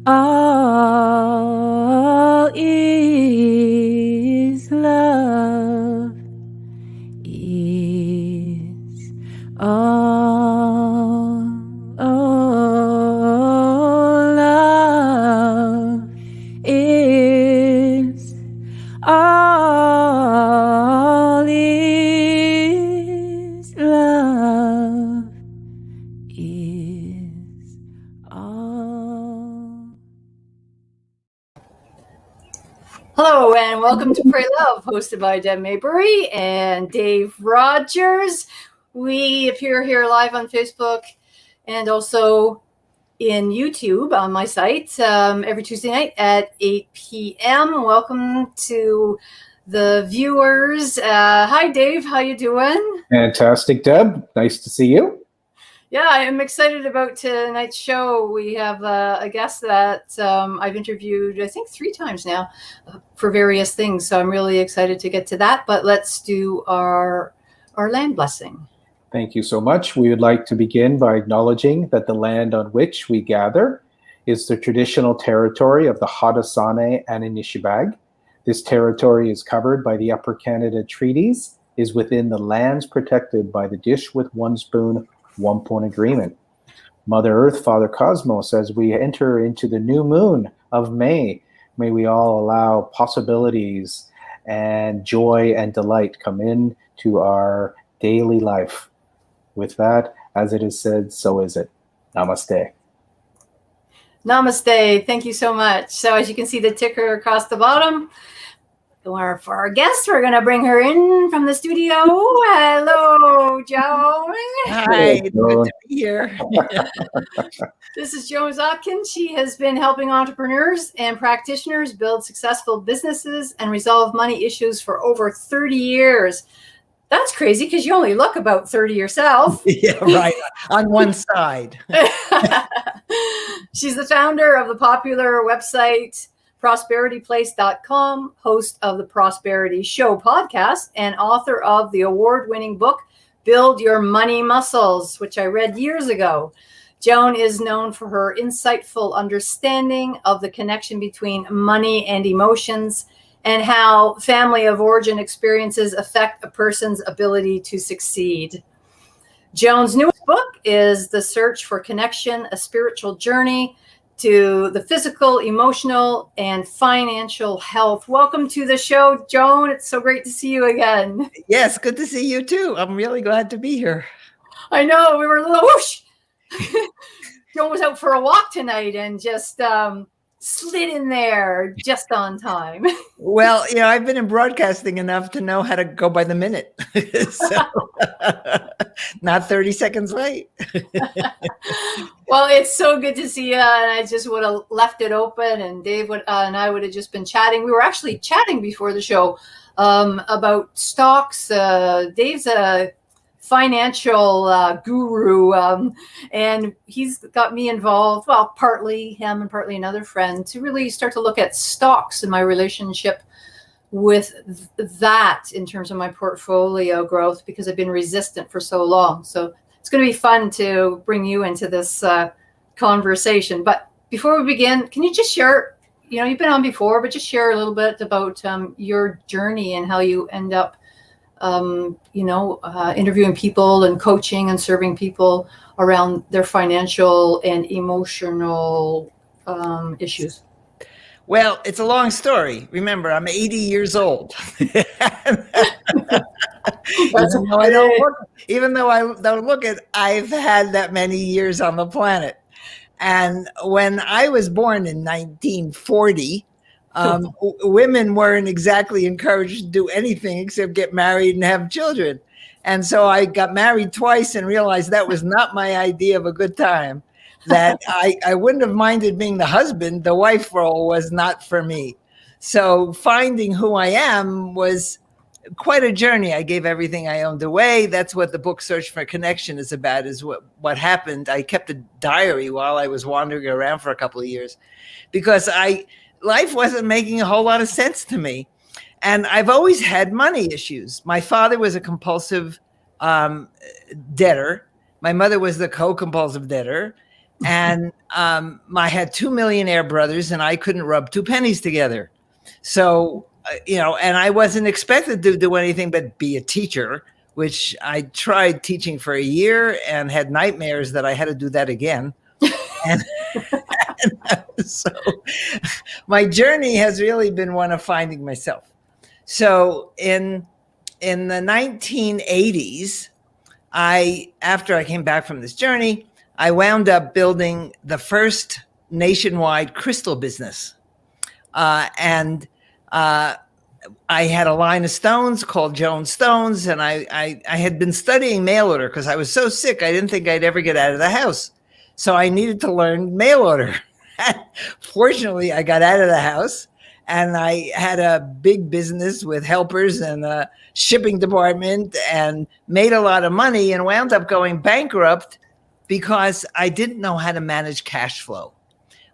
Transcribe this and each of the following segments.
All is love. Is all love is all is love is all. Hello and welcome to Pray Love, hosted by Deb Maybury and Dave Rogers. We appear here live on Facebook and also in YouTube on my site every Tuesday night at 8 p.m. Welcome to the viewers. Hi, Dave. How you doing? Fantastic, Deb. Nice to see you. Yeah, I'm excited about tonight's show. We have a guest that I've interviewed, I think, 3 times now for various things. So I'm really excited to get to that. But let's do our land blessing. Thank you so much. We would like to begin by acknowledging that the land on which we gather is the traditional territory of the Haudenosaunee and Anishinaabeg. This territory is covered by the Upper Canada Treaties, is within the lands protected by the Dish with One Spoon, One Point Agreement. Mother Earth, Father Cosmos, as we enter into the new moon of May, may we all allow possibilities and joy and delight come in to our daily life. With that, as it is said, so is it. Namaste. Namaste. Thank you so much. So as you can see the ticker across the bottom, for our guest, we're going to bring her in from the studio. Hello, Joan. Hi, good to be here. This is Joan Opkin. She has been helping entrepreneurs and practitioners build successful businesses and resolve money issues for over 30 years. That's crazy because you only look about 30 yourself. Yeah, right. On one side. She's the founder of the popular website prosperityplace.com, host of the Prosperity Show podcast, and author of the award-winning book, Build Your Money Muscles, which I read years ago. Joan is known for her insightful understanding of the connection between money and emotions and how family of origin experiences affect a person's ability to succeed. Joan's newest book is The Search for Connection, a spiritual journey to the physical, emotional, and financial health. Welcome to the show, Joan. It's so great to see you again. Yes, good to see you too. I'm really glad to be here. I know, we were a little whoosh. Joan was out for a walk tonight and just slid in there just on time. Well, I've been in broadcasting enough to know how to go by the minute. So, not 30 seconds late. Well, it's so good to see you. And I just would have left it open and Dave and I would have just been chatting. We were actually chatting before the show about stocks. Dave's a financial guru, and he's got me involved, well, partly him and partly another friend, to really start to look at stocks and my relationship with that in terms of my portfolio growth, because I've been resistant for so long. So it's going to be fun to bring you into this conversation. But before we begin, can you just share, you've been on before, but just share a little bit about your journey and how you end up interviewing people and coaching and serving people around their financial and emotional issues. Well, it's a long story. Remember, I'm 80 years old. Even though I don't look it, I've had that many years on the planet. And when I was born in 1940, women weren't exactly encouraged to do anything except get married and have children. And so I got married twice and realized that was not my idea of a good time, that I wouldn't have minded being the husband. The wife role was not for me. So finding who I am was quite a journey. I gave everything I owned away. That's what the book Search for Connection is about, is what happened. I kept a diary while I was wandering around for a couple of years because life wasn't making a whole lot of sense to me. And I've always had money issues. My father was a compulsive debtor. My mother was the co-compulsive debtor. And I had two millionaire brothers, and I couldn't rub two pennies together. So, and I wasn't expected to do anything but be a teacher, which I tried teaching for a year and had nightmares that I had to do that again. And so my journey has really been one of finding myself. So in the 1980s, after I came back from this journey, I wound up building the first nationwide crystal business. And I had a line of stones called Joan stones. And I had been studying mail order because I was so sick. I didn't think I'd ever get out of the house. So I needed to learn mail order. Fortunately, I got out of the house and I had a big business with helpers and a shipping department and made a lot of money and wound up going bankrupt because I didn't know how to manage cash flow.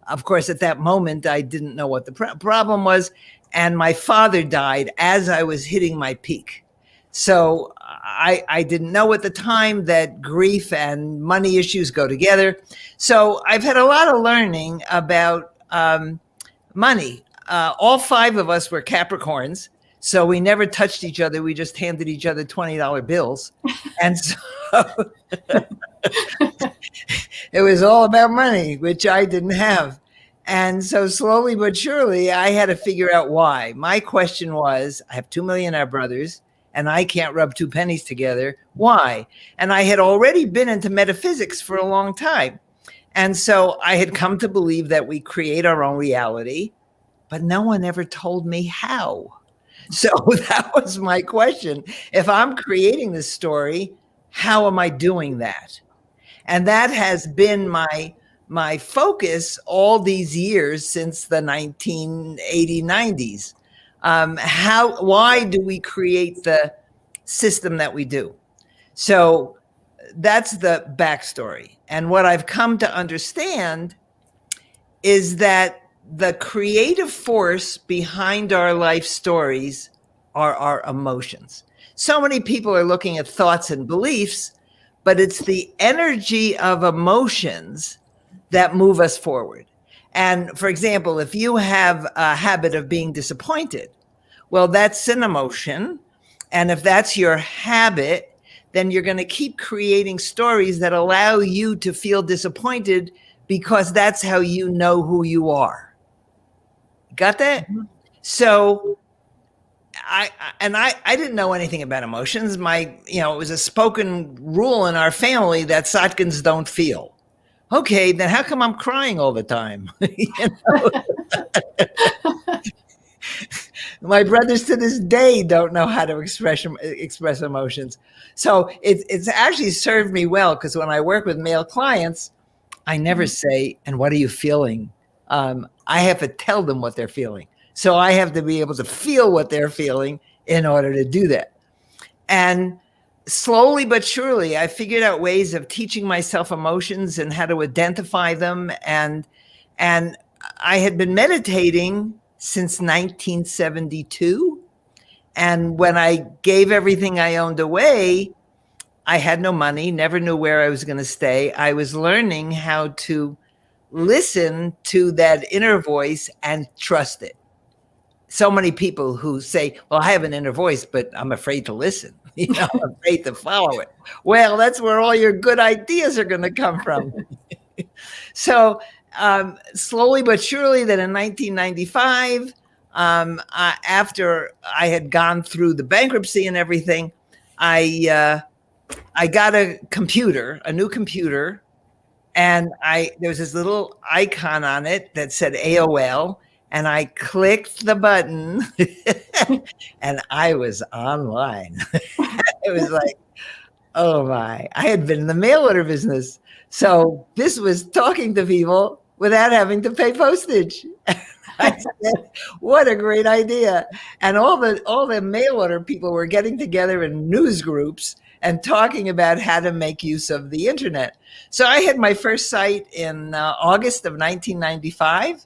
Of course, at that moment, I didn't know what the problem was. And my father died as I was hitting my peak. So I didn't know at the time that grief and money issues go together. So I've had a lot of learning about money. All five of us were Capricorns. So we never touched each other. We just handed each other $20 bills. And so it was all about money, which I didn't have. And so slowly but surely, I had to figure out why. My question was, I have 2 millionaire brothers, and I can't rub two pennies together. Why? And I had already been into metaphysics for a long time. And so I had come to believe that we create our own reality, but no one ever told me how. So that was my question. If I'm creating this story, how am I doing that? And that has been my focus all these years since the 1980s, 90s. Why do we create the system that we do? So that's the backstory. And what I've come to understand is that the creative force behind our life stories are our emotions. So many people are looking at thoughts and beliefs, but it's the energy of emotions that move us forward. And for example, if you have a habit of being disappointed, well, that's an emotion. And if that's your habit, then you're going to keep creating stories that allow you to feel disappointed because that's how you know who you are. Got that? Mm-hmm. So I didn't know anything about emotions. It was a spoken rule in our family that Sotkins don't feel. Okay, then how come I'm crying all the time? My brothers to this day don't know how to express emotions. So it's actually served me well because when I work with male clients, I never say, and what are you feeling? I have to tell them what they're feeling. So I have to be able to feel what they're feeling in order to do that. And slowly but surely, I figured out ways of teaching myself emotions and how to identify them. And I had been meditating since 1972. And when I gave everything I owned away, I had no money, never knew where I was going to stay. I was learning how to listen to that inner voice and trust it. So many people who say, well, I have an inner voice, but I'm afraid to listen. I'm afraid to follow it. Well, that's where all your good ideas are going to come from. So slowly but surely, then in 1995, after I had gone through the bankruptcy and everything, I got a new computer, and there was this little icon on it that said AOL. And I clicked the button and I was online. It was like, oh my, I had been in the mail order business. So this was talking to people without having to pay postage. I said, what a great idea. And all the mail order people were getting together in news groups and talking about how to make use of the internet. So I had my first site in August of 1995.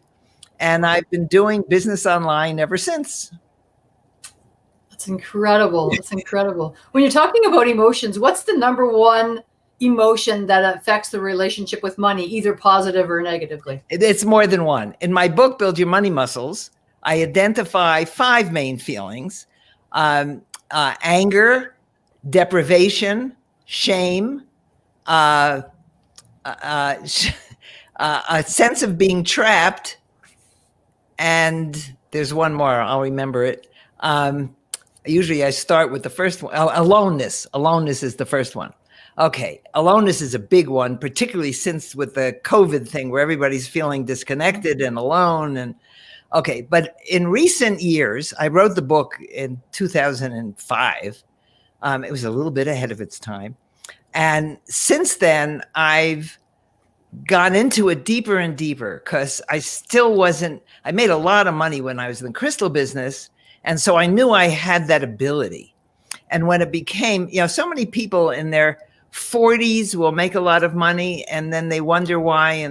And I've been doing business online ever since. That's incredible. That's incredible. When you're talking about emotions, what's the number one emotion that affects the relationship with money, either positive or negatively? It's more than one. In my book, Build Your Money Muscles, I identify 5 main feelings: anger, deprivation, shame, a sense of being trapped, and there's one more. I'll remember it. Usually I start with the first one. Aloneness. Aloneness is the first one. Okay, aloneness is a big one, particularly since with the COVID thing where everybody's feeling disconnected and alone. And okay, but in recent years, I wrote the book in 2005. It was a little bit ahead of its time. And since then, I've gone into it deeper and deeper because I made a lot of money when I was in the crystal business. And so I knew I had that ability. And when it became, so many people in their 40s will make a lot of money, and then they wonder why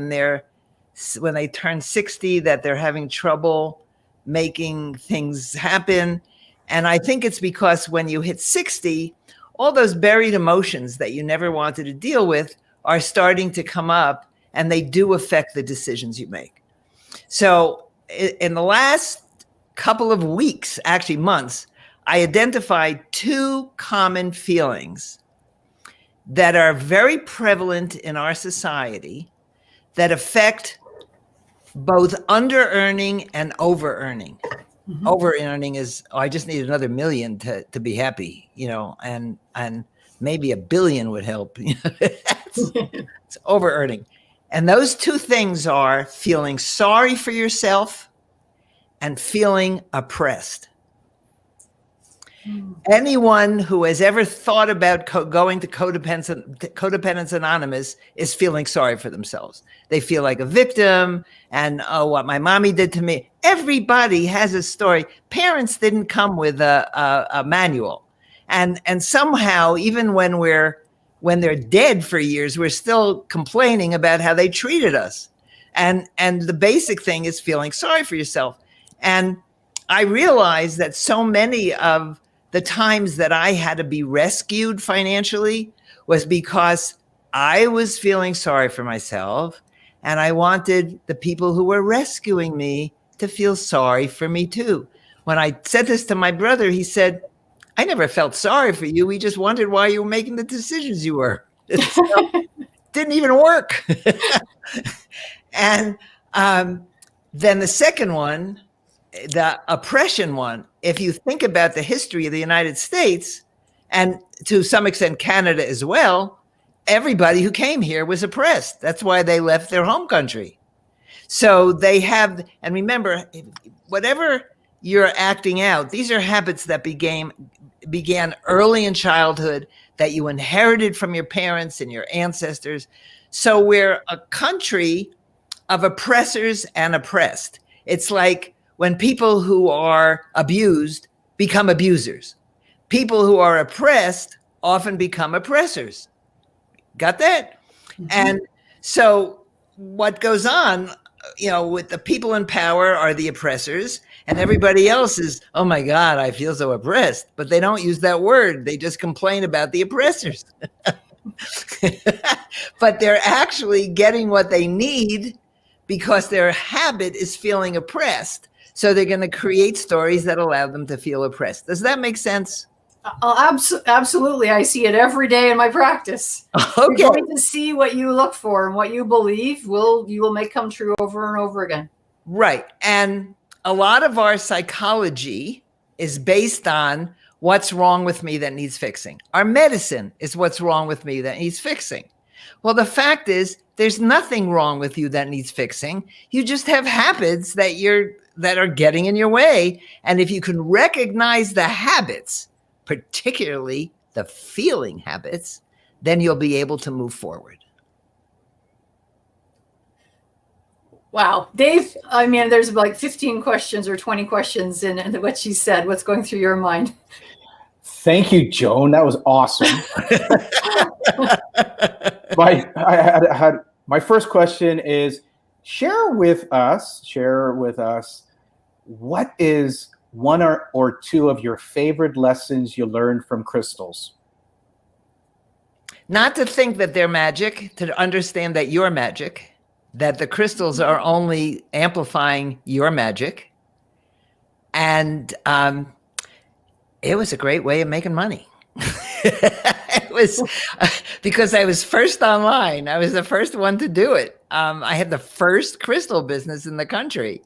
when they turn 60 that they're having trouble making things happen. And I think it's because when you hit 60, all those buried emotions that you never wanted to deal with are starting to come up, and they do affect the decisions you make. So in the last couple of weeks, actually months, I identified 2 common feelings that are very prevalent in our society that affect both under-earning and over-earning. Mm-hmm. Over-earning is, I just need another million to be happy, and maybe $1 billion would help. It's over-earning. And those 2 things are feeling sorry for yourself and feeling oppressed. Anyone who has ever thought about going to Codependence Anonymous is feeling sorry for themselves. They feel like a victim, and what my mommy did to me. Everybody has a story. Parents didn't come with a manual, and somehow even when they're dead for years, we're still complaining about how they treated us. And the basic thing is feeling sorry for yourself. And I realized that so many of the times that I had to be rescued financially was because I was feeling sorry for myself, and I wanted the people who were rescuing me to feel sorry for me too. When I said this to my brother, he said, "I never felt sorry for you. We just wondered why you were making the decisions you were." Didn't even work. And then the second one, the oppression one, if you think about the history of the United States, and to some extent Canada as well, everybody who came here was oppressed. That's why they left their home country. So they have, and remember, whatever you're acting out, these are habits that began early in childhood, that you inherited from your parents and your ancestors. So we're a country of oppressors and oppressed. It's like when people who are abused become abusers. People who are oppressed often become oppressors. Got that? Mm-hmm. And so what goes on, with the people in power are the oppressors, and everybody else is, oh my God, I feel so oppressed. But they don't use that word. They just complain about the oppressors. But they're actually getting what they need because their habit is feeling oppressed. So they're going to create stories that allow them to feel oppressed. Does that make sense? Absolutely. I see it every day in my practice. Okay. You're going to see what you look for, and what you believe you will make come true over and over again. Right. And a lot of our psychology is based on what's wrong with me that needs fixing. Our medicine is what's wrong with me that needs fixing. Well, the fact is there's nothing wrong with you that needs fixing. You just have habits that are getting in your way. And if you can recognize the habits, particularly the feeling habits, then you'll be able to move forward. Wow. Dave, I mean, there's like 15 questions or 20 questions in what she said. What's going through your mind? Thank you, Joan. That was awesome. My first question is, share with us, what is one or two of your favorite lessons you learned from crystals? Not to think that they're magic, to understand that you're magic, that the crystals are only amplifying your magic. And it was a great way of making money. It was because I was first online. I was the first one to do it. I had the first crystal business in the country.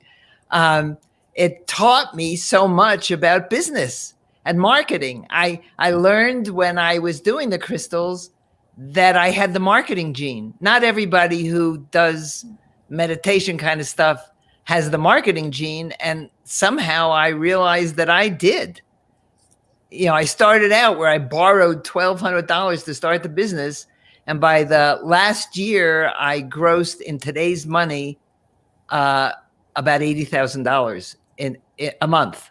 It taught me so much about business and marketing. I learned when I was doing the crystals that I had the marketing gene. Not everybody who does meditation kind of stuff has the marketing gene. And somehow I realized that I did. You know, I started out where I borrowed $1,200 to start the business. And by the last year, I grossed in today's money about $80,000 in a month.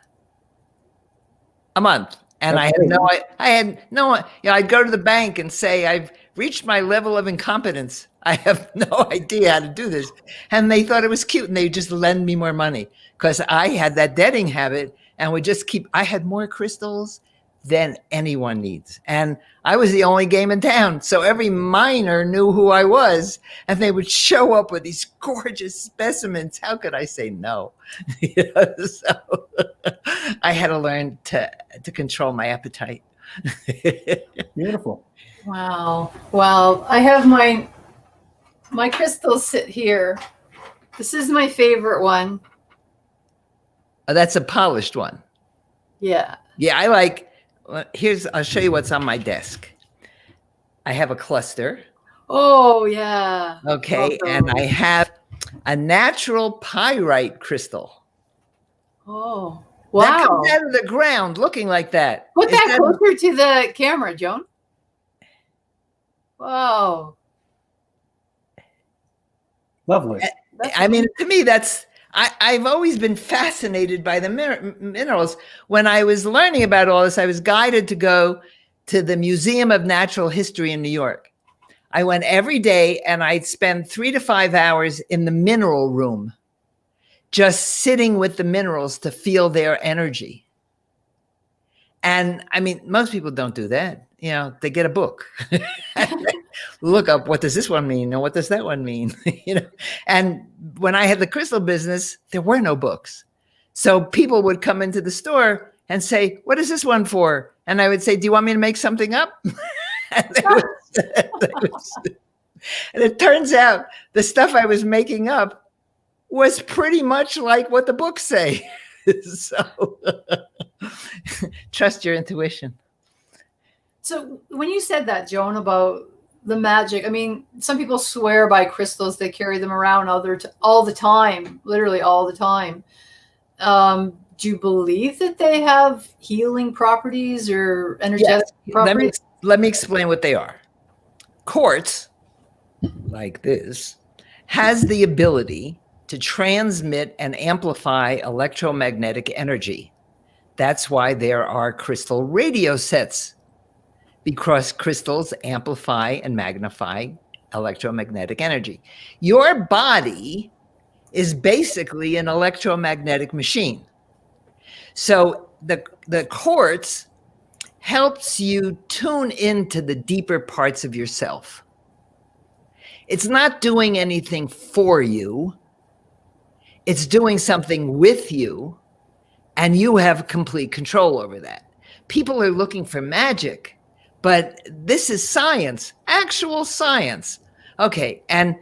A month. And I had no, you know, I'd go to the bank and say, I've reached my level of incompetence. I have no idea how to do this. And they thought it was cute and they just lend me more money because I had that debting habit and would just I had more crystals than anyone needs. And I was the only game in town. So every miner knew who I was and they would show up with these gorgeous specimens. How could I say no? So I had to learn to control my appetite. Beautiful. Wow. Well, I have my crystals sit here. This is my favorite one. Oh, that's a polished one. Yeah. Yeah, I'll show you what's on my desk. I have a cluster. Oh, yeah. Okay, and I have a natural pyrite crystal. Oh, wow. That comes out of the ground looking like that. Put that closer to the camera, Joan. Wow. Lovely. I mean, to me, I've always been fascinated by the minerals. When I was learning about all this, I was guided to go to the Museum of Natural History in New York. I went every day and I'd spend 3 to 5 hours in the mineral room, just sitting with the minerals to feel their energy. And I mean, most people don't do that. You know, they get a book, look up, what does this one mean? And what does that one mean? You know, and when I had the crystal business, there were no books. So people would come into the store and say, what is this one for? And I would say, do you want me to make something up? And it turns out the stuff I was making up was pretty much like what the books say. So trust your intuition. So when you said that, Joan, about the magic, I mean, some people swear by crystals. They carry them around all the time, literally all the time. Do you believe that they have healing properties or energetic properties? Let me explain what they are. Quartz, like this, has the ability to transmit and amplify electromagnetic energy. That's why there are crystal radio sets, because crystals amplify and magnify electromagnetic energy. Your body is basically an electromagnetic machine. So the quartz helps you tune into the deeper parts of yourself. It's not doing anything for you. It's doing something with you, and you have complete control over that. People are looking for magic, but this is science, actual science. Okay, and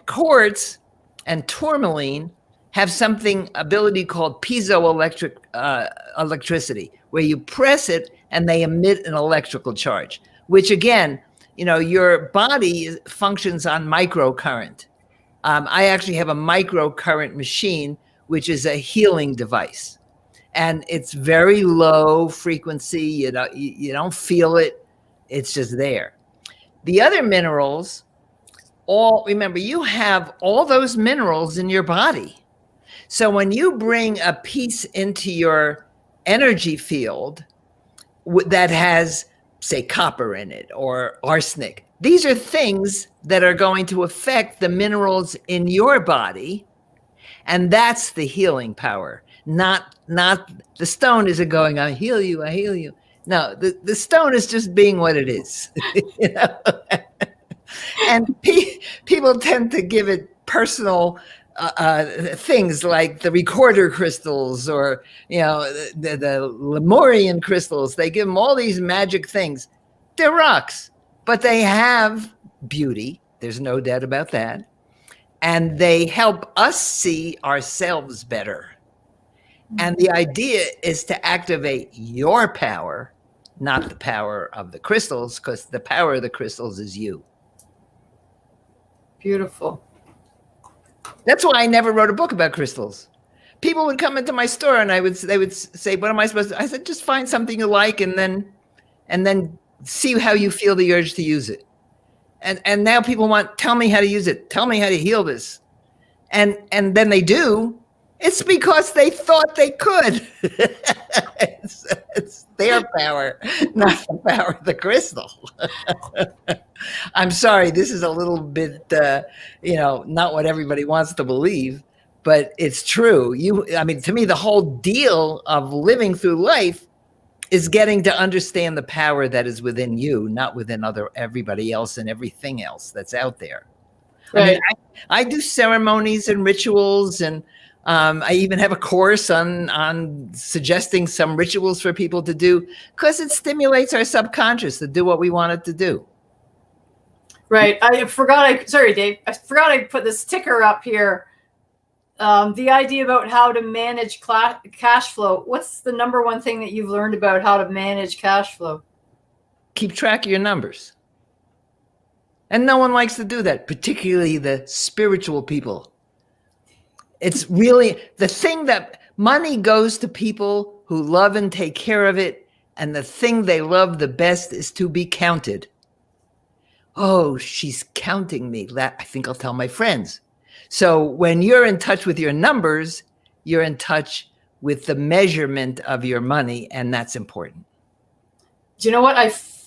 quartz and tourmaline have something ability called piezoelectric electricity, where you press it and they emit an electrical charge, which again, you know, your body functions on microcurrent. I actually have a microcurrent machine, which is a healing device, and it's very low frequency. You don't feel it; it's just there. The other minerals, remember, you have all those minerals in your body. So when you bring a piece into your energy field that has, say, copper in it or arsenic, these are things that are going to affect the minerals in your body. And that's the healing power. Not the stone isn't going, I heal you, I heal you. No, the stone is just being what it is. You know? And people tend to give it personal things like the recorder crystals, or the Lemurian crystals. They give them all these magic things. They're rocks, but they have beauty. There's no doubt about that. And they help us see ourselves better. And the idea is to activate your power, not the power of the crystals, because the power of the crystals is you. Beautiful. That's why I never wrote a book about crystals. People would come into my store and they would say, "What am I supposed to?" I said, "Just find something you like and then see how you feel the urge to use it." And now people want, "Tell me how to use it. Tell me how to heal this." And then they do. It's because they thought they could. It's their power, not the power of the crystal. I'm sorry, this is a little bit, not what everybody wants to believe, but it's true. To me, the whole deal of living through life is getting to understand the power that is within you, not within everybody else and everything else that's out there. Right. I do ceremonies and rituals, and I even have a course on suggesting some rituals for people to do, because it stimulates our subconscious to do what we want it to do. Right. Sorry, Dave. I forgot I put this ticker up here. The idea about how to manage cash flow. What's the number one thing that you've learned about how to manage cash flow? Keep track of your numbers. And no one likes to do that, particularly the spiritual people. It's really the thing that money goes to people who love and take care of it. And the thing they love the best is to be counted. Oh, she's counting me. I think I'll tell my friends. So when you're in touch with your numbers, you're in touch with the measurement of your money. And that's important. Do you know what?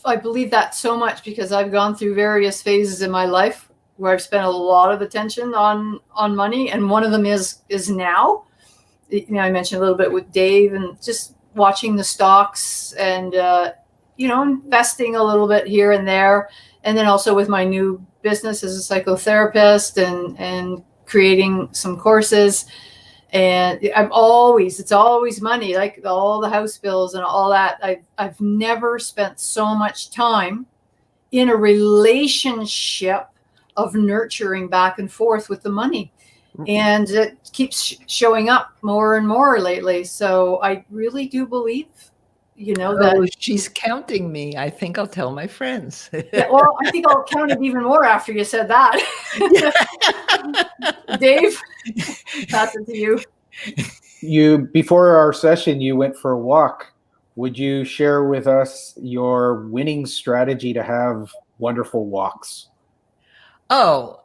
I believe that so much, because I've gone through various phases in my life where I've spent a lot of attention on money, and one of them is now. I mentioned a little bit with Dave, and just watching the stocks, and investing a little bit here and there, and then also with my new business as a psychotherapist, and creating some courses. And it's always money, like all the house bills and all that. I've never spent so much time in a relationship of nurturing back and forth with the money. And it keeps showing up more and more lately. So I really do believe, that she's counting me. I think I'll tell my friends. Yeah, well, I think I'll count it even more after you said that. Dave, pass it to you. Before our session, you went for a walk. Would you share with us your winning strategy to have wonderful walks? Oh,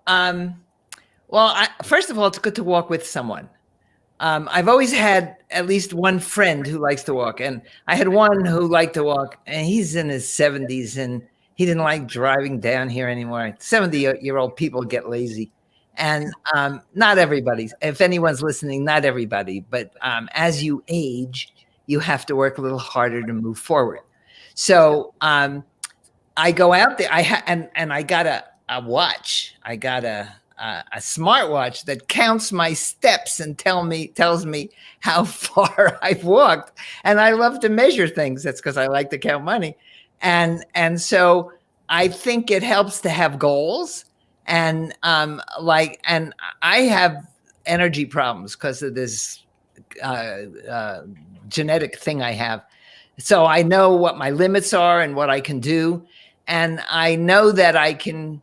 well, first of all, it's good to walk with someone. I've always had at least one friend who likes to walk, and I had one who liked to walk, and he's in his 70s, and he didn't like driving down here anymore. 70-year-old people get lazy, and not everybody. If anyone's listening, not everybody, but as you age, you have to work a little harder to move forward. So I go out there, and I got a watch. I got a smartwatch that counts my steps and tells me how far I've walked. And I love to measure things. That's because I like to count money. And so I think it helps to have goals. And and I have energy problems because of this genetic thing I have. So I know what my limits are and what I can do. And I know that I can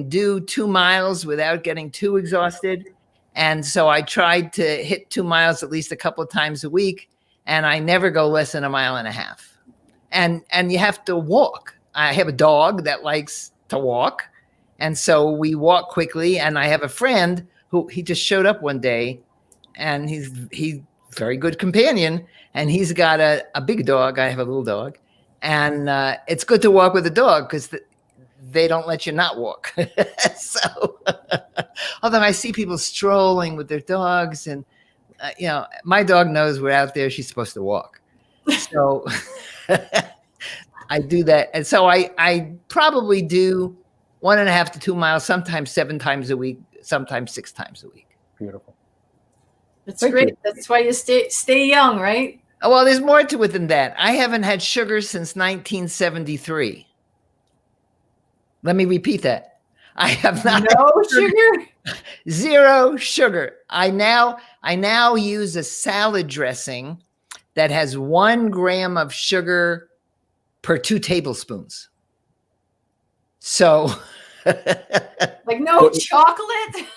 do 2 miles without getting too exhausted. And so I tried to hit 2 miles at least a couple of times a week. And I never go less than 1.5 miles. And you have to walk. I have a dog that likes to walk. And so we walk quickly. And I have a friend who he just showed up one day, and he's very good companion. And he's got a big dog. I have a little dog. And it's good to walk with a dog because they don't let you not walk. So, although I see people strolling with their dogs, and my dog knows we're out there. She's supposed to walk. So, I do that. And so I probably do 1.5 to 2 miles, sometimes 7 times a week, sometimes 6 times a week. Beautiful. That's Thank great. you. That's why you stay young, right? Oh, well, there's more to it than that. I haven't had sugar since 1973. Let me repeat that. I have not No sugar. 0 sugar. I now use a salad dressing that has 1 gram of sugar per 2 tablespoons. So Like no chocolate.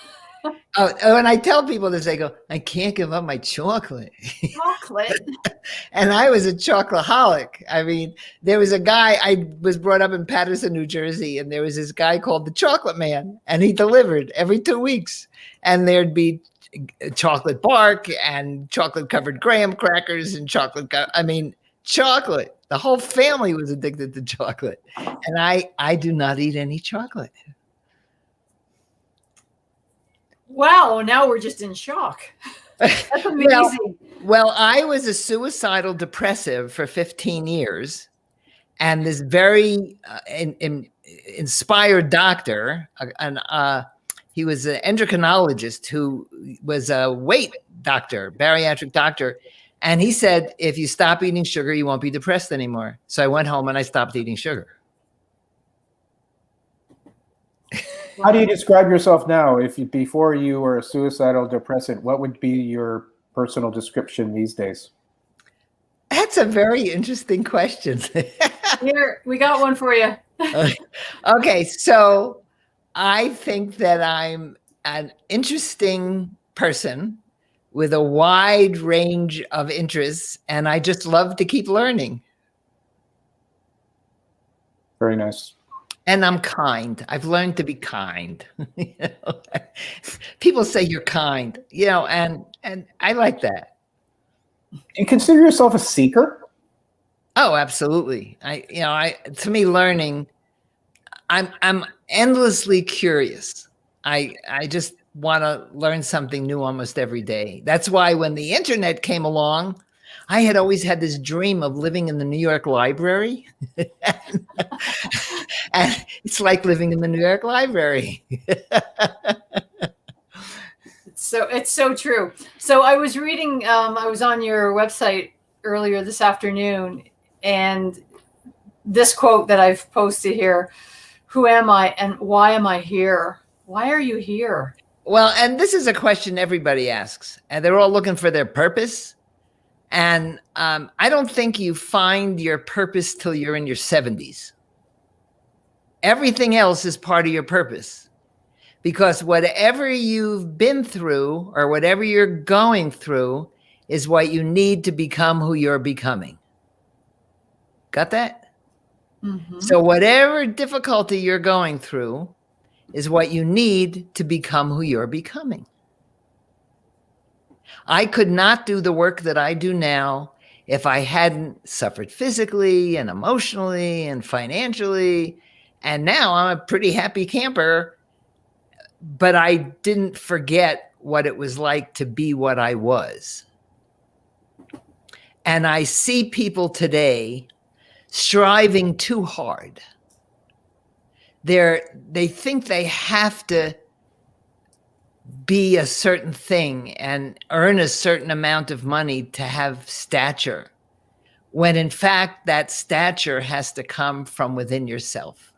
when I tell people this, they go, I can't give up my chocolate. Chocolate. And I was a chocoholic. I mean, there was a guy, I was brought up in Paterson, New Jersey, and there was this guy called the Chocolate Man, and he delivered every 2 weeks. And there'd be chocolate bark and chocolate covered graham crackers and chocolate. The whole family was addicted to chocolate. And I do not eat any chocolate. Wow, now we're just in shock. That's amazing. Well, I was a suicidal depressive for 15 years. And this very inspired doctor, he was an endocrinologist who was a weight doctor, bariatric doctor. And he said, if you stop eating sugar, you won't be depressed anymore. So I went home and I stopped eating sugar. How do you describe yourself now? Before you were a suicidal depressant, what would be your personal description these days? That's a very interesting question. Here, we got one for you. Okay, so I think that I'm an interesting person with a wide range of interests, and I just love to keep learning. Very nice. And I'm kind. I've learned to be kind. People say you're kind, and I like that. Do you consider yourself a seeker? Oh, absolutely. To me, learning, I'm endlessly curious. I just want to learn something new almost every day. That's why when the internet came along, I had always had this dream of living in the New York Library. And it's like living in the New York Library. It's so true. So I was reading, I was on your website earlier this afternoon, and this quote that I've posted here: who am I and why am I here? Why are you here? Well, and this is a question everybody asks, and they're all looking for their purpose. And I don't think you find your purpose till you're in your 70s. Everything else is part of your purpose, because whatever you've been through or whatever you're going through is what you need to become who you're becoming. Got that? Mm-hmm. So whatever difficulty you're going through is what you need to become who you're becoming. I could not do the work that I do now if I hadn't suffered physically and emotionally and financially. And now I'm a pretty happy camper, but I didn't forget what it was like to be what I was. And I see people today striving too hard. They think they have to be a certain thing and earn a certain amount of money to have stature, when in fact that stature has to come from within yourself.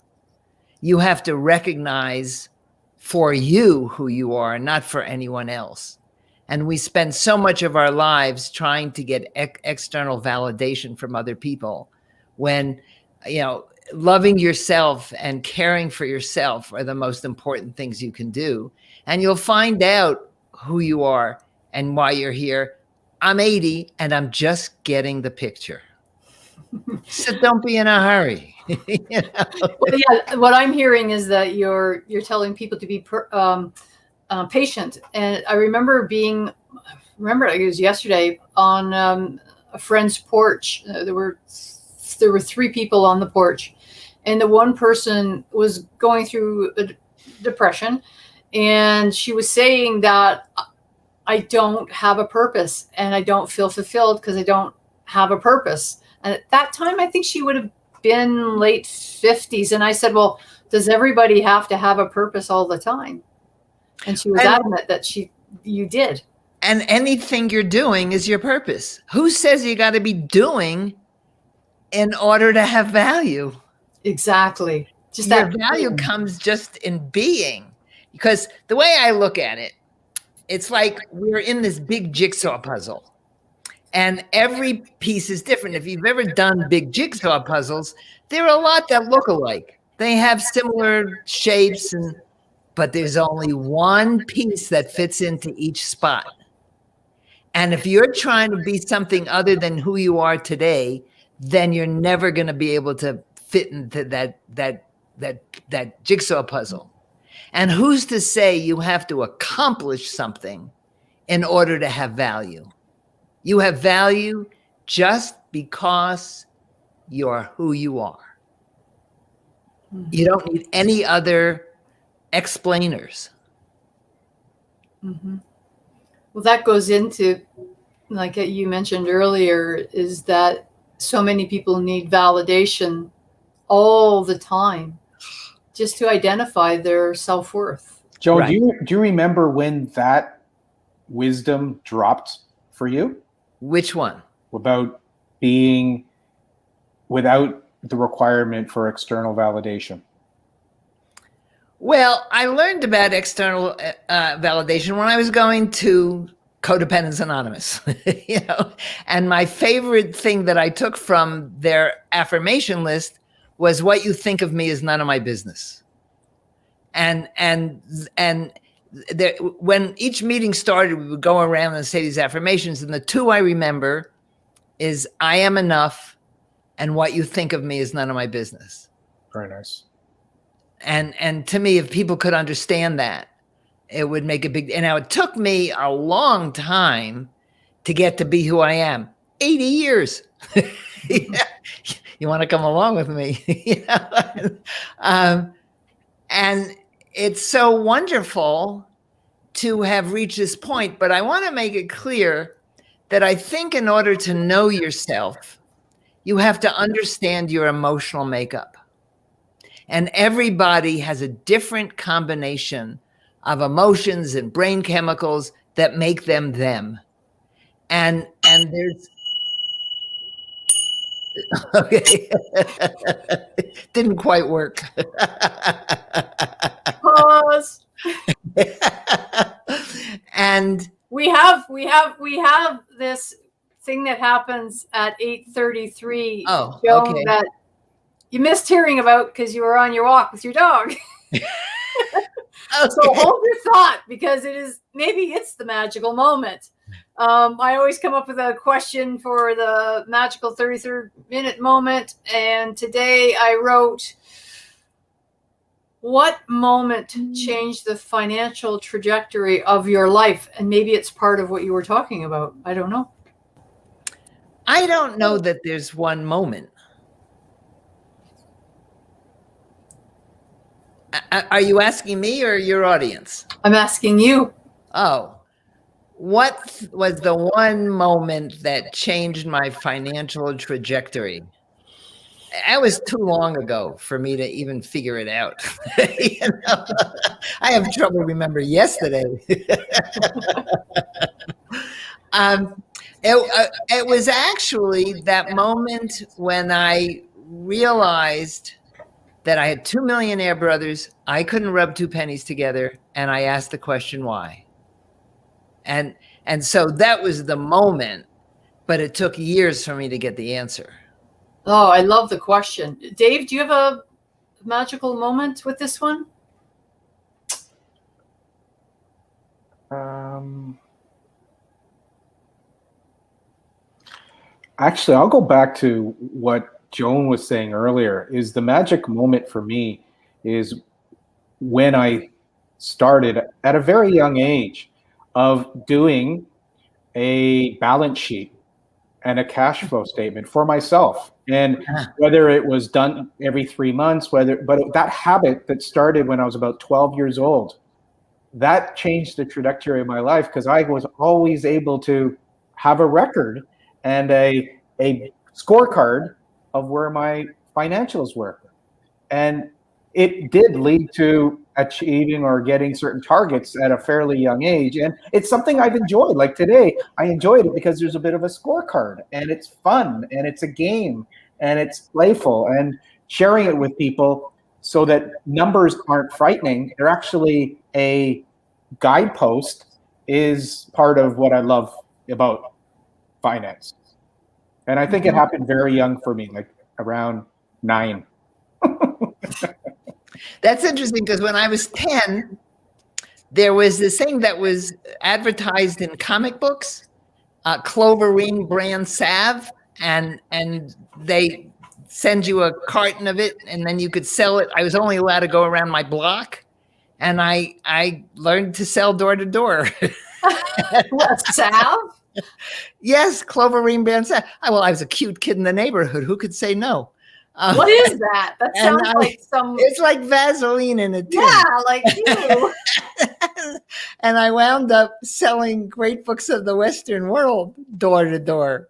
You have to recognize for you who you are, not for anyone else. And we spend so much of our lives trying to get external validation from other people, when, loving yourself and caring for yourself are the most important things you can do. And you'll find out who you are and why you're here. I'm 80 and I'm just getting the picture. So don't be in a hurry. Well, yeah, what I'm hearing is that you're telling people to be patient. And I remember it was yesterday on a friend's porch. There were 3 people on the porch, and the one person was going through a depression, and she was saying that I don't have a purpose and I don't feel fulfilled because I don't have a purpose. And at that time, I think she would have been late 50s. And I said, well, does everybody have to have a purpose all the time? And she was adamant that you did. And anything you're doing is your purpose. Who says you got to be doing in order to have value? Exactly. Just your value comes just in being. Because the way I look at it, it's like we're in this big jigsaw puzzle. And every piece is different. If you've ever done big jigsaw puzzles, there are a lot that look alike. They have similar shapes, but there's only one piece that fits into each spot. And if you're trying to be something other than who you are today, then you're never going to be able to fit into that jigsaw puzzle. And who's to say you have to accomplish something in order to have value? You have value just because you're who you are. You don't need any other explainers. Mm-hmm. Well, that goes into, like you mentioned earlier, is that so many people need validation all the time just to identify their self-worth. Joan, right. do you remember when that wisdom dropped for you? Which one? About being without the requirement for external validation. Well, I learned about external validation when I was going to Codependence Anonymous, and my favorite thing that I took from their affirmation list was, what you think of me is none of my business. And there, when each meeting started, we would go around and say these affirmations, and the two I remember is, I am enough, and what you think of me is none of my business. Very nice. And to me, if people could understand that, it would make a big, and now it took me a long time to get to be who I am. 80 years. Yeah. You want to come along with me? And it's so wonderful to have reached this point, but I want to make it clear that I think in order to know yourself, you have to understand your emotional makeup. And everybody has a different combination of emotions and brain chemicals that make them them. And there's, okay, didn't quite work. Pause. And we have this thing that happens at 8:33. Oh, Joan, okay. That you missed hearing about because you were on your walk with your dog. Okay. So hold your thought, because maybe it's the magical moment. I always come up with a question for the magical 33rd minute moment. And today I wrote, what moment changed the financial trajectory of your life? And maybe it's part of what you were talking about. I don't know. I don't know that there's one moment. Are you asking me or your audience? I'm asking you. Oh, what was the one moment that changed my financial trajectory? That was too long ago for me to even figure it out. I have trouble remembering yesterday. It was actually that moment when I realized that I had two millionaire brothers. I couldn't rub two pennies together. And I asked the question, why? And so that was the moment, but it took years for me to get the answer. Oh, I love the question. Dave, do you have a magical moment with this one? Actually, I'll go back to what Joan was saying earlier. Is the magic moment for me is when I started at a very young age of doing a balance sheet and a cash flow statement for myself. And whether it was done every 3 months, but that habit that started when I was about 12 years old, that changed the trajectory of my life, because I was always able to have a record and a scorecard of where my financials were. And it did lead to achieving or getting certain targets at a fairly young age. And it's something I've enjoyed. Like today, I enjoyed it because there's a bit of a scorecard and it's fun and it's a game and it's playful, and sharing it with people so that numbers aren't frightening. They're actually a guidepost is part of what I love about finance. And I think it happened very young for me, like around 9. That's interesting, because when I was 10, there was this thing that was advertised in comic books, Cloverine brand salve, and they send you a carton of it, and then you could sell it. I was only allowed to go around my block, and I learned to sell door to door. What, salve? Yes, Cloverine brand salve. I was a cute kid in the neighborhood. Who could say no? What is that? That sounds like some. It's like Vaseline in a tin. Yeah, like you. And I wound up selling Great Books of the Western World door to door,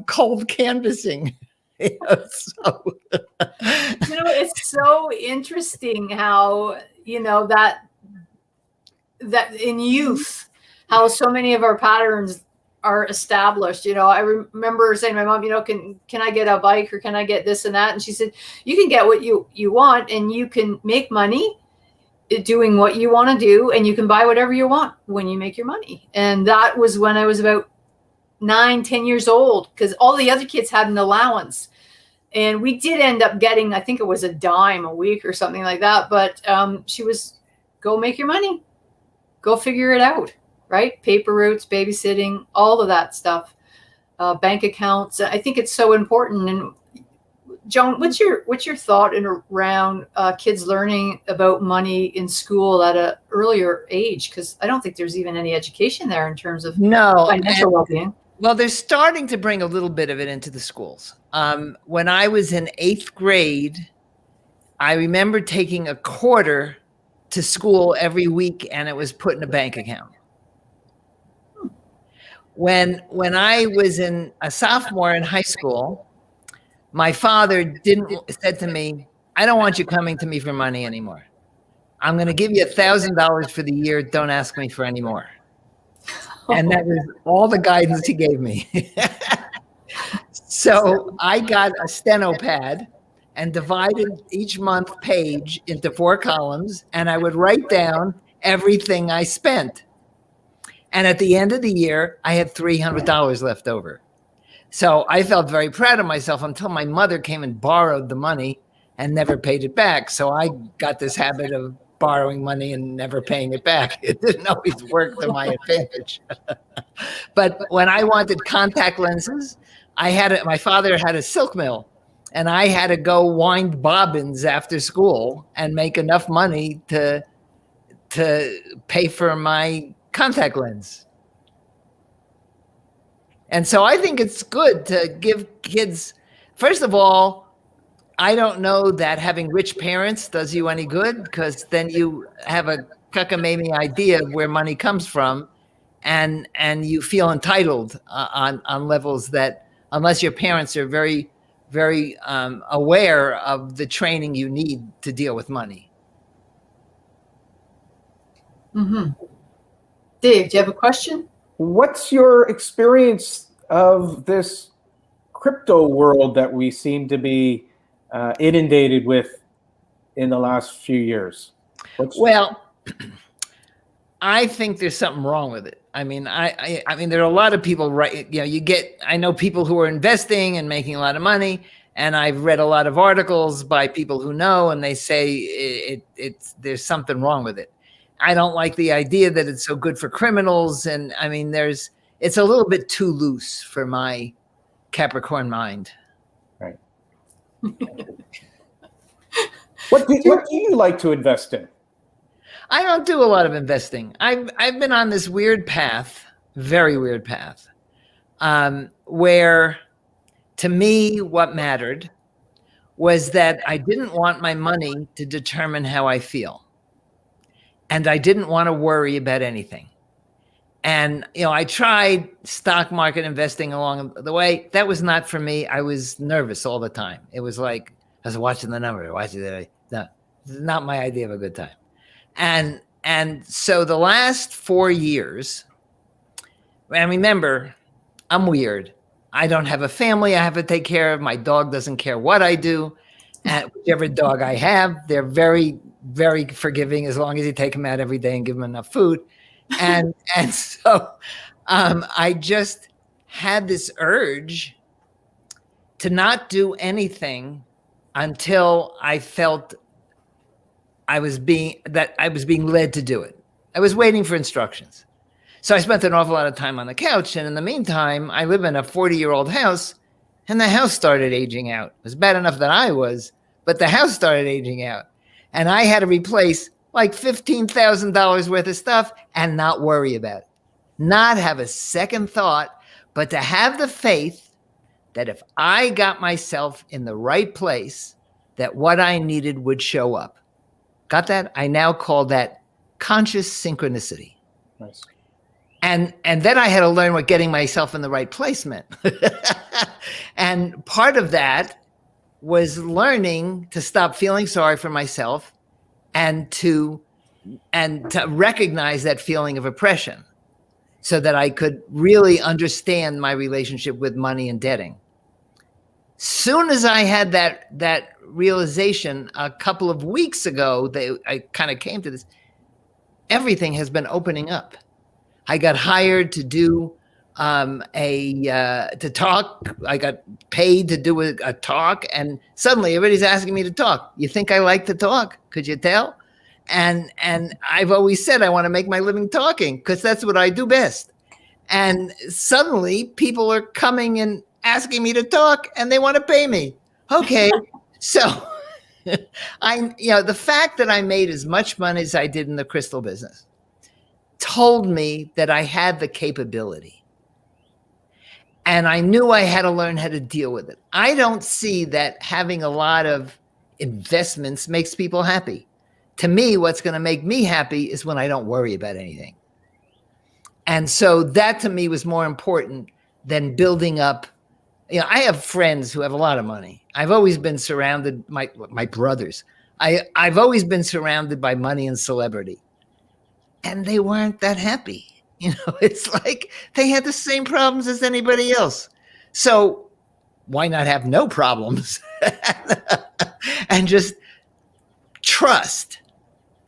cold canvassing. It's so interesting how, that in youth, how so many of our patterns are established. I remember saying to my mom, can I get a bike, or can I get this and that? And she said, you can get what you want, and you can make money doing what you want to do, and you can buy whatever you want when you make your money. And that was when I was about 9-10 years old, because all the other kids had an allowance, and we did end up getting, I think it was $0.10 a week or something like that. But she was, go make your money, go figure it out. Right? Paper routes, babysitting, all of that stuff, bank accounts. I think it's so important. And Joan, what's your thought around kids learning about money in school at an earlier age? Because I don't think there's even any education there in terms of financial well-being. Well, they're starting to bring a little bit of it into the schools. When I was in 8th grade, I remember taking a quarter to school every week, and it was put in a bank account. When I was a sophomore in high school, my father said to me, I don't want you coming to me for money anymore. I'm going to give you $1,000 for the year. Don't ask me for any more. And that was all the guidance he gave me. So I got a steno pad and divided each month page into 4 columns, and I would write down everything I spent. And at the end of the year, I had $300 left over. So I felt very proud of myself until my mother came and borrowed the money and never paid it back. So I got this habit of borrowing money and never paying it back. It didn't always work to my advantage. But when I wanted contact lenses, my father had a silk mill, and I had to go wind bobbins after school and make enough money to pay for my contact lens. And so I think it's good to give kids, first of all, I don't know that having rich parents does you any good, because then you have a cockamamie idea of where money comes from, and you feel entitled on levels that, unless your parents are very, very aware of the training you need to deal with money. Mm-hmm. Dave, do you have a question? What's your experience of this crypto world that we seem to be inundated with in the last few years? Well, I think there's something wrong with it. I mean, I mean, there are a lot of people, right? I know people who are investing and making a lot of money, and I've read a lot of articles by people who know, and they say there's something wrong with it. I don't like the idea that it's so good for criminals. And I mean, it's a little bit too loose for my Capricorn mind. Right. What do you like to invest in? I don't do a lot of investing. I've been on this weird path, very weird path, where to me, what mattered was that I didn't want my money to determine how I feel. And I didn't want to worry about anything. And, I tried stock market investing along the way. That was not for me. I was nervous all the time. It was like I was watching the number, watching the, no, this is not my idea of a good time. And so the last 4 years, and remember, I'm weird. I don't have a family I have to take care of. My dog doesn't care what I do. And whichever dog I have, they're very, very forgiving as long as you take them out every day and give them enough food. And so I just had this urge to not do anything until I felt I was being led to do it. I was waiting for instructions. So I spent an awful lot of time on the couch. And in the meantime, I live in a 40-year-old house, and the house started aging out. It was bad enough that I was, but the house started aging out. And I had to replace like $15,000 worth of stuff and not worry about it. Not have a second thought, but to have the faith that if I got myself in the right place, that what I needed would show up. Got that? I now call that conscious synchronicity. Nice. And then I had to learn what getting myself in the right place meant. And part of that was learning to stop feeling sorry for myself and to recognize that feeling of oppression so that I could really understand my relationship with money and debting. Soon as I had that realization a couple of weeks ago, I kind of came to this, everything has been opening up. I got hired to do to talk. I got paid to do a talk, and suddenly everybody's asking me to talk. You think I like to talk? Could you tell? And I've always said I want to make my living talking because that's what I do best. And suddenly people are coming and asking me to talk, and they want to pay me. Okay, so the fact that I made as much money as I did in the crystal business told me that I had the capability. And I knew I had to learn how to deal with it. I don't see that having a lot of investments makes people happy. To me, what's going to make me happy is when I don't worry about anything. And so that to me was more important than building up. I have friends who have a lot of money. I've always been surrounded, my brothers. I've always been surrounded by money and celebrity. And they weren't that happy. It's like they had the same problems as anybody else. So why not have no problems and just trust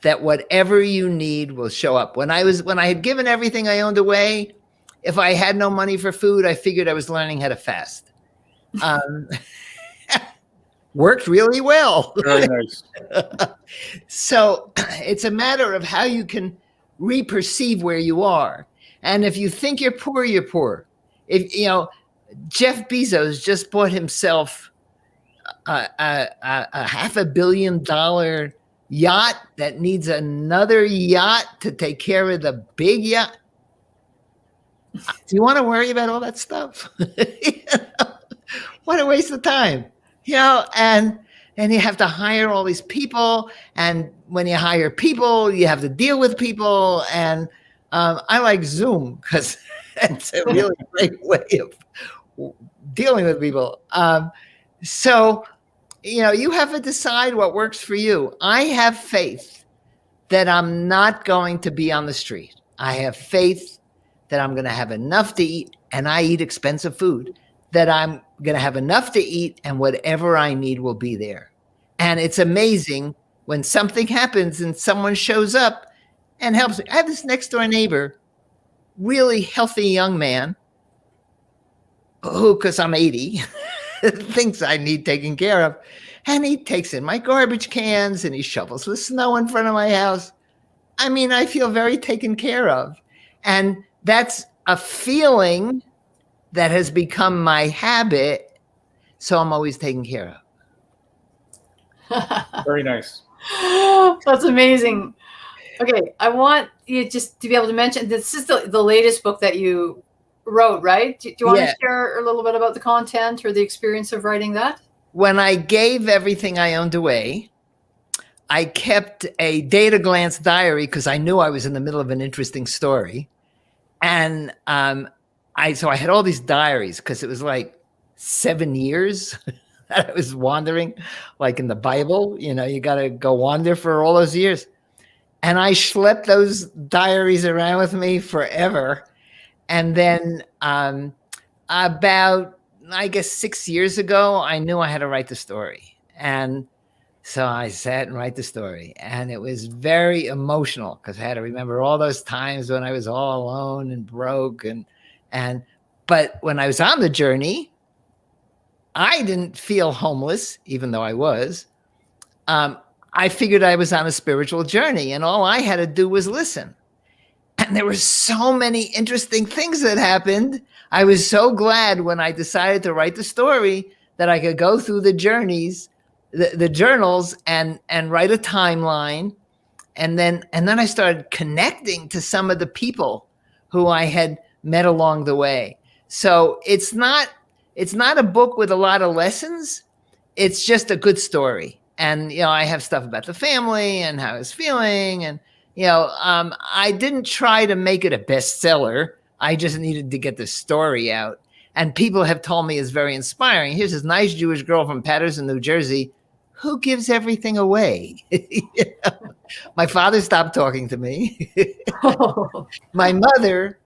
that whatever you need will show up. When I had given everything I owned away, if I had no money for food, I figured I was learning how to fast. Worked really well. Very nice. So it's a matter of how you can reperceive where you are. And if you think you're poor, you're poor. If Jeff Bezos just bought himself a $500 million yacht that needs another yacht to take care of the big yacht. Do you want to worry about all that stuff? What a waste of time. And you have to hire all these people. And when you hire people, you have to deal with people. And I like Zoom because it's a really great way of dealing with people. So you have to decide what works for you. I have faith that I'm not going to be on the street. I have faith that I'm going to have enough to eat, and I eat expensive food, that I'm going to have enough to eat, and whatever I need will be there. And it's amazing when something happens and someone shows up and helps me. I have this next door neighbor, really healthy young man, who, because I'm 80, thinks I need taking care of. And he takes in my garbage cans and he shovels the snow in front of my house. I mean, I feel very taken care of. And that's a feeling that has become my habit. So I'm always taken care of. Very nice. That's amazing. Okay, I want you just to be able to mention, this is the latest book that you wrote, right? Do you want to share a little bit about the content or the experience of writing that? When I gave everything I owned away, I kept a day-to-glance diary because I knew I was in the middle of an interesting story. And so I had all these diaries because it was like 7 years that I was wandering, like in the Bible, you got to go wander for all those years. And I schlepped those diaries around with me forever. And then about, I guess, 6 years ago, I knew I had to write the story. And so I sat and write the story. And it was very emotional because I had to remember all those times when I was all alone and broke. But when I was on the journey, I didn't feel homeless, even though I was. I figured I was on a spiritual journey, and all I had to do was listen. And there were so many interesting things that happened. I was so glad when I decided to write the story that I could go through the journeys, the journals, and write a timeline. And then I started connecting to some of the people who I had met along the way. So it's not a book with a lot of lessons. It's just a good story. And, I have stuff about the family and how I was feeling. And, I didn't try to make it a bestseller. I just needed to get the story out. And people have told me it's very inspiring. Here's this nice Jewish girl from Paterson, New Jersey, who gives everything away. My father stopped talking to me. My mother,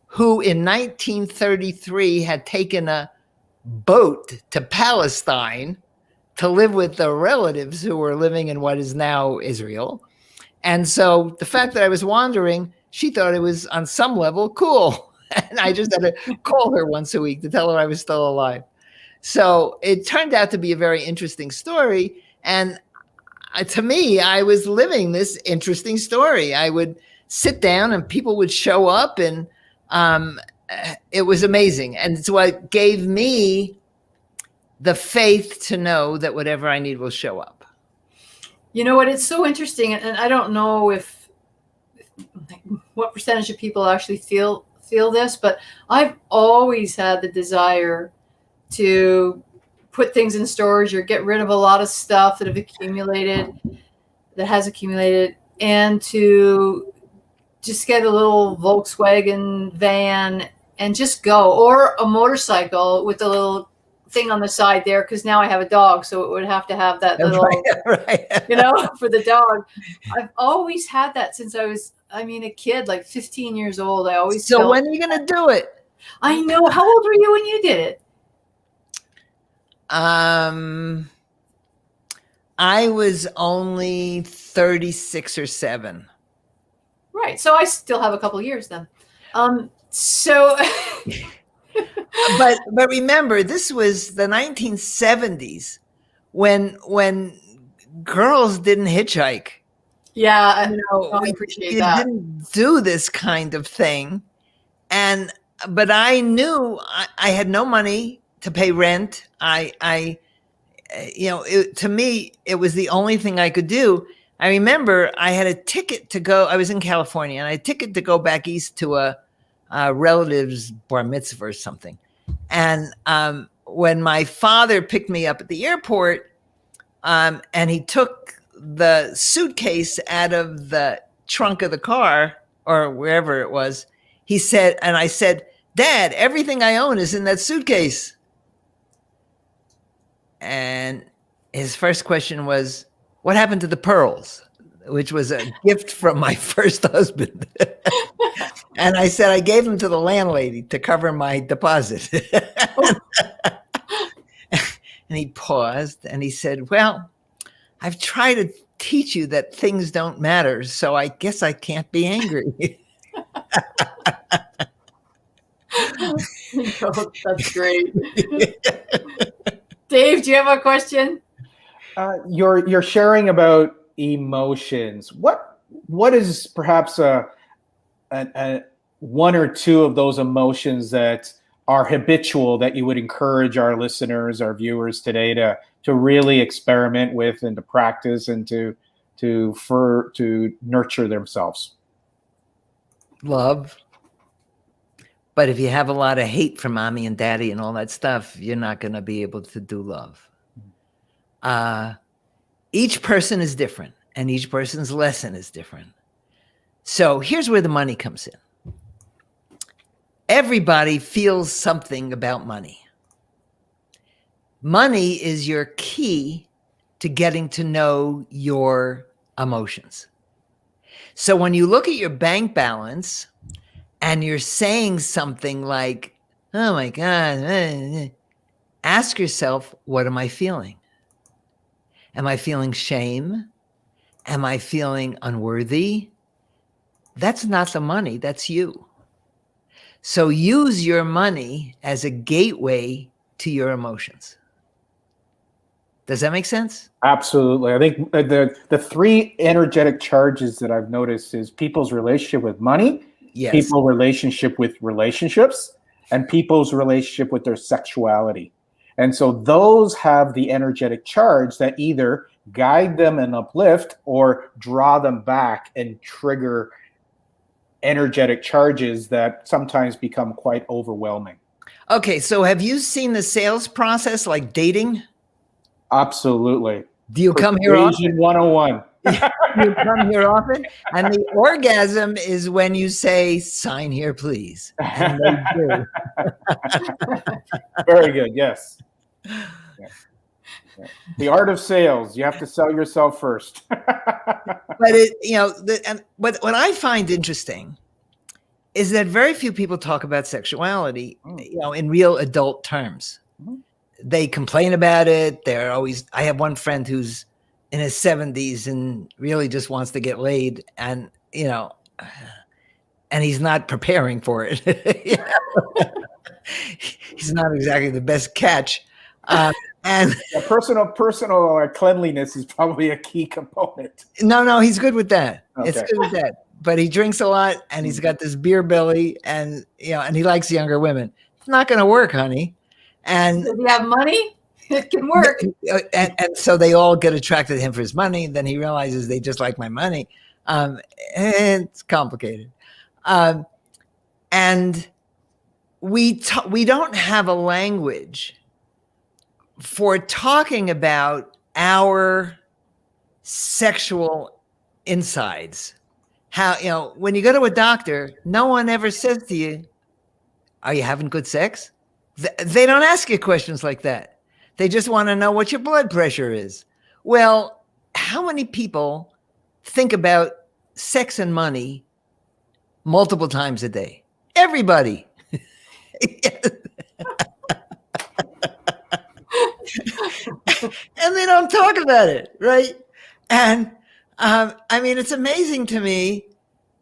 who in 1933 had taken a boat to Palestine to live with the relatives who were living in what is now Israel. And so the fact that I was wandering, she thought it was on some level cool. And I just had to call her once a week to tell her I was still alive. So it turned out to be a very interesting story. And to me, I was living this interesting story. I would sit down and people would show up, and it was amazing. And it's what gave me the faith to know that whatever I need will show up. You know what? It's so interesting, and I don't know what percentage of people actually feel this, but I've always had the desire to put things in storage or get rid of a lot of stuff that has accumulated, and to just get a little Volkswagen van and just go, or a motorcycle with a little thing on the side there, because now I have a dog, so it would have to have that little right. For the dog. I've always had that since I was a kid, like 15 years old. I always So when are you gonna do it? I know. How old were you when you did it? I was only 36 or 7. Right. So I still have a couple of years then. So but remember, this was the 1970s when girls didn't hitchhike. Yeah, I appreciate that. We didn't do this kind of thing, but I knew I had no money to pay rent. To me, it was the only thing I could do. I remember I had a ticket to go. I was in California, and I had a ticket to go back east to a relative's bar mitzvah or something. And when my father picked me up at the airport, and he took the suitcase out of the trunk of the car or wherever it was, he said, and I said, "Dad, everything I own is in that suitcase." And his first question was, "What happened to the pearls?" Which was a gift from my first husband. And I said, "I gave them to the landlady to cover my deposit." And he paused and he said, "Well, I've tried to teach you that things don't matter, so I guess I can't be angry." Oh, that's great. Dave, do you have a question? You're sharing about emotions. What is perhaps a one or two of those emotions that are habitual that you would encourage our listeners, our viewers today to really experiment with and to practice and to nurture themselves? Love. But if you have a lot of hate from mommy and daddy and all that stuff, you're not going to be able to do love. Each person is different, and each person's lesson is different. So here's where the money comes in. everybody feels something about money. Money is your key to getting to know your emotions. So when you look at your bank balance and you're saying something like, oh my God, ask yourself, what am I feeling? Am I feeling shame? Am I feeling unworthy? That's not the money, that's you. So use your money as a gateway to your emotions. Does that make sense? Absolutely. I think the three energetic charges that I've noticed is people's relationship with money, Yes. people's relationship with relationships, and people's relationship with their sexuality. And so those have the energetic charge that either guide them and uplift or draw them back and trigger energetic charges that sometimes become quite overwhelming. Okay, so have you seen the sales process like dating? Absolutely. Do you come here often? Persuasion 101. You come here often? And the orgasm is when you say, sign here, please. And they do. Very good. Yes. Yeah. Yeah. The art of sales. You have to sell yourself first. But what I find interesting is that very few people talk about sexuality, in real adult terms. Mm-hmm. They complain about it. I have one friend who's in his 70s and really just wants to get laid, and and he's not preparing for it. He's not exactly the best catch. And personal cleanliness is probably a key component. No, he's good with that. Okay. It's good with that. But he drinks a lot, and he's got this beer belly, and and he likes younger women. It's not going to work, honey. And if you have money, it can work. And so they all get attracted to him for his money. Then he realizes they just like my money. It's complicated. And we don't have a language for talking about our sexual insides. How, when you go to a doctor, no one ever says to you, are you having good sex? They don't ask you questions like that. They just want to know what your blood pressure is. Well, how many people think about sex and money multiple times a day? Everybody. And they don't talk about it, right? And it's amazing to me,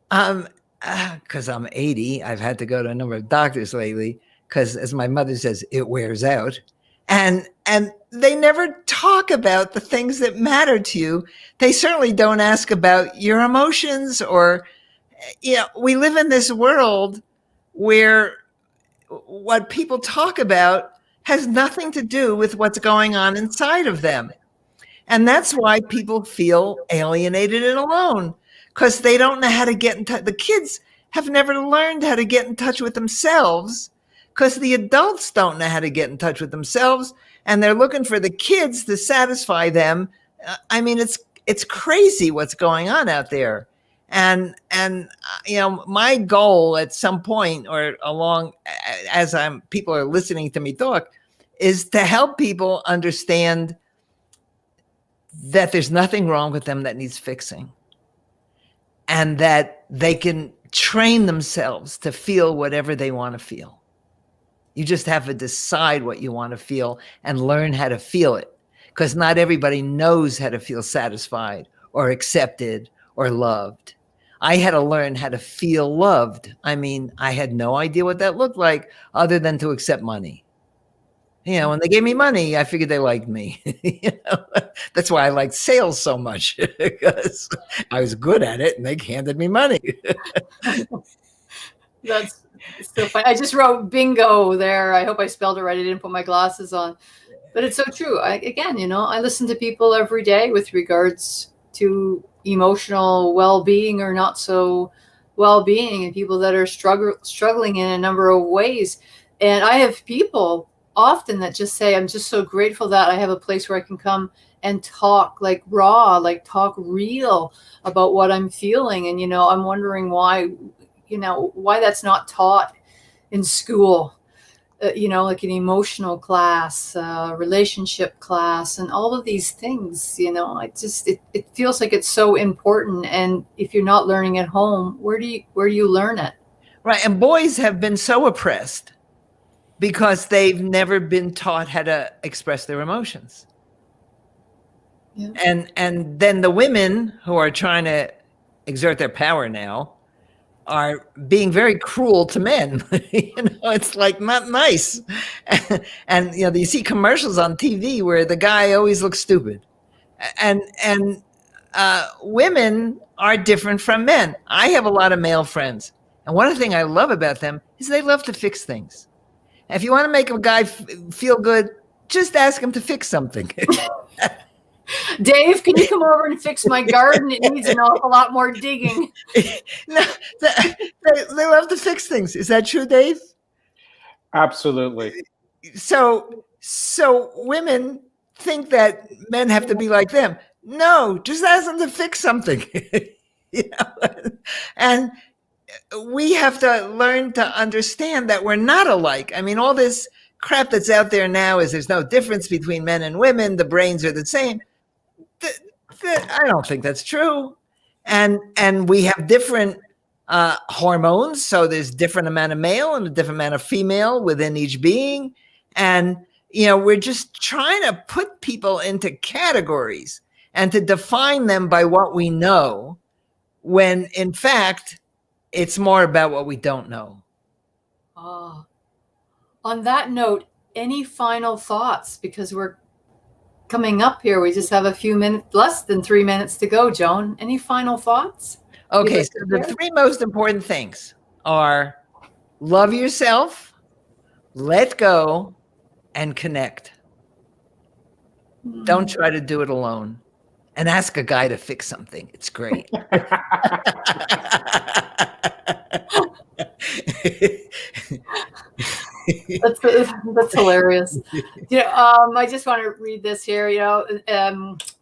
because I'm 80. I've had to go to a number of doctors lately because, as my mother says, it wears out. And they never talk about the things that matter to you. They certainly don't ask about your emotions, or, we live in this world where what people talk about has nothing to do with what's going on inside of them. And that's why people feel alienated and alone, because they don't know how to get in touch. The kids have never learned how to get in touch with themselves, because the adults don't know how to get in touch with themselves, and they're looking for the kids to satisfy them. It's crazy what's going on out there. And my goal at some point, or along as people are listening to me talk, is to help people understand that there's nothing wrong with them that needs fixing, and that they can train themselves to feel whatever they want to feel. You just have to decide what you want to feel and learn how to feel it, because not everybody knows how to feel satisfied or accepted or loved. I had to learn how to feel loved. I had no idea what that looked like other than to accept money. When they gave me money, I figured they liked me. That's why I liked sales so much, because I was good at it and they handed me money. That's so funny. I just wrote bingo there. I hope I spelled it right. I didn't put my glasses on, but it's so true. I listen to people every day with regards to emotional well-being or not so well-being, and people that are struggling in a number of ways. And I have people often that just say, I'm just so grateful that I have a place where I can come and talk like raw, like talk real about what I'm feeling. And, I'm wondering why that's not taught in school, like an emotional class, relationship class, and all of these things. It feels like it's so important. And if you're not learning at home, where do you learn it? Right. And boys have been so oppressed because they've never been taught how to express their emotions. Yeah. And then the women who are trying to exert their power now are being very cruel to men. It's like not nice. And you see commercials on TV where the guy always looks stupid. And women are different from men. I have a lot of male friends. And one of the things I love about them is they love to fix things. If you want to make a guy feel good, just ask him to fix something. Dave, can you come over and fix my garden? It needs an awful lot more digging. No, they love to fix things. Is that true, Dave? Absolutely. So women think that men have to be like them. No, just ask them to fix something. And we have to learn to understand that we're not alike. I mean, all this crap that's out there now is there's no difference between men and women. The brains are the same. I don't think that's true. And we have different hormones. So there's different amount of male and a different amount of female within each being. And, we're just trying to put people into categories and to define them by what we know, when in fact, it's more about what we don't know. Oh. On that note, any final thoughts? Because we're coming up here. We just have a few minutes, less than 3 minutes to go, Joan. Any final thoughts? Okay, so the three most important things are love yourself, let go, and connect. Don't try to do it alone. And ask a guy to fix something. It's great. That's hilarious. I just want to read this here.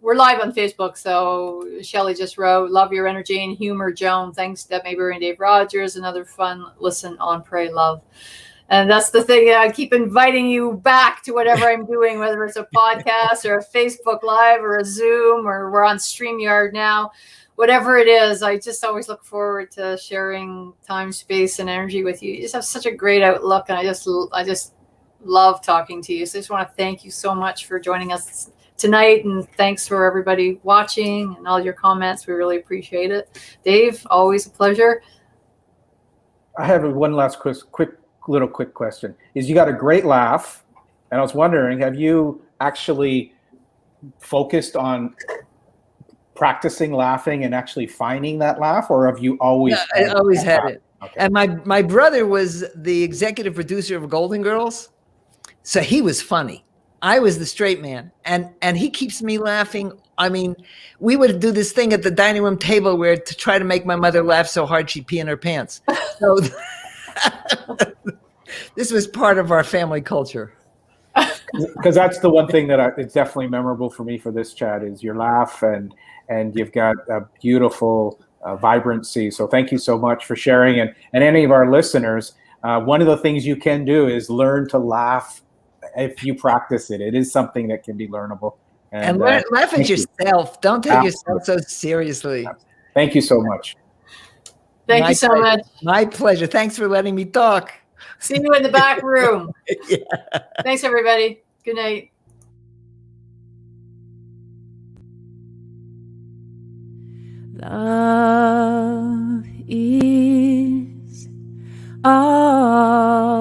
We're live on Facebook, so Shelley just wrote, "Love your energy and humor, Joan. Thanks, Deb Maybury and Dave Rogers. Another fun listen on Pray Love." And that's the thing. I keep inviting you back to whatever I'm doing, whether it's a podcast or a Facebook Live or a Zoom, or we're on StreamYard now. Whatever it is, I just always look forward to sharing time, space, and energy with you. You just have such a great outlook, and I just love talking to you. So I just want to thank you so much for joining us tonight, and thanks for everybody watching and all your comments. We really appreciate it. Dave, always a pleasure. I have one last quick question. You got a great laugh, and I was wondering, have you actually focused on practicing laughing and actually finding that laugh, or have you always? I always had it. Okay. And my brother was the executive producer of Golden Girls, so he was funny. I was the straight man, and he keeps me laughing. I mean, we would do this thing at the dining room table where to try to make my mother laugh so hard she'd pee in her pants. So this was part of our family culture. Because that's the one thing that it's definitely memorable for me for this chat is your laugh, and you've got a beautiful vibrancy. So thank you so much for sharing. And any of our listeners, one of the things you can do is learn to laugh if you practice it. It is something that can be learnable. And laugh at yourself. Don't take yourself so seriously. Thank you so much. Thank you so much. My pleasure. Thanks for letting me talk. See you in the back room. Yeah. Thanks, everybody. Good night. Love is all